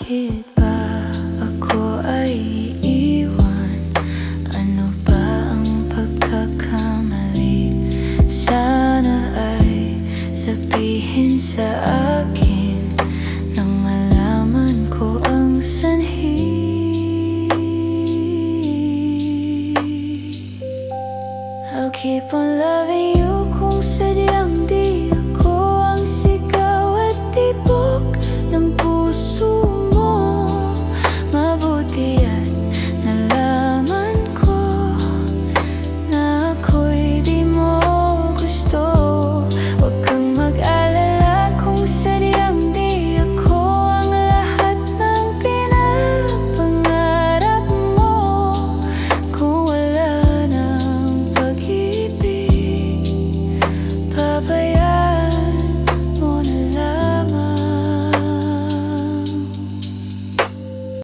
Bakit ba ako ay iiwan? Ano ba ang pagkakamali? Sana ay sabihin sa